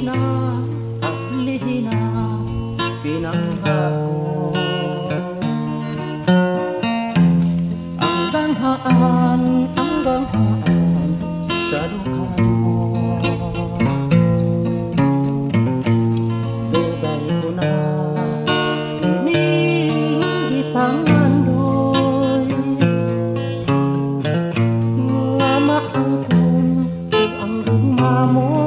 lihina at lihina pinangako. Hanggang haan sa luha mo. Dugay ko na kining ipangandoy, nga maangkon ang gugma mo.